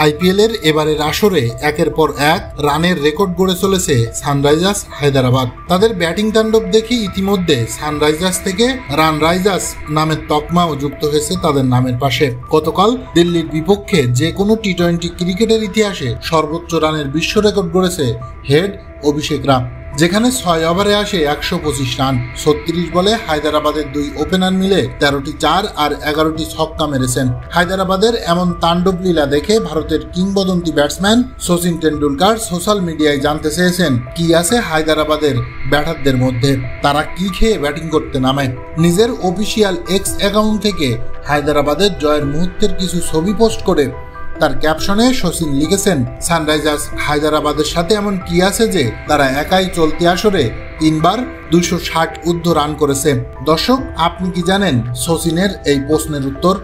IPL এর এবারের আসরে একের পর এক রানের রেকর্ড গড়ে চলেছে সানরাইজার্স হায়দ্রাবাদ। তাদের ব্যাটিং তাণ্ডব দেখে ইতিমধ্যে সানরাইজার্স থেকে রানরাইজার্স নামের তকমাও যুক্ত হয়েছে তাদের নামের পাশে। গতকাল দিল্লির বিপক্ষে যে কোনো টি-20 ক্রিকেটের ইতিহাসে সর্বোচ্চ রানের বিশ্ব রেকর্ড গড়েছে হেড অভিষেক রাম, যেখানে 6 ওভারে আসে 125 রান। 36 বলে হায়দ্রাবাদের 2 ওপেনার মিলে 13টি 4 আর 11টি ছক্কা মেরেছেন। হায়দ্রাবাদের এমন তাণ্ডব লীলা দেখে ভারতের কিংবদন্তি ব্যাটসম্যান সচিন টেন্ডুলকার সোশ্যাল মিডিয়ায় জানতে চেয়েছেন কি আছে হায়দ্রাবাদের ব্যাটারদের মধ্যে, তারা কি খেয়ে ব্যাটিং করতে নামে। নিজের অফিসিয়াল এক্স অ্যাকাউন্ট থেকে হায়দ্রাবাদের জয়ের মুহূর্তের কিছু ছবি পোস্ট করে তার ক্যাপশনে সচিন লিখেছেন, সানরাইজার্স হায়দ্রাবাদের সাথে এমন কি আছে যে তারা একাই চলতি আসরে 3 বার 260 ঊর্ধ্ব রান করেছে। দর্শক, আপনি কি জানেন সচিনের এই প্রশ্নের উত্তর?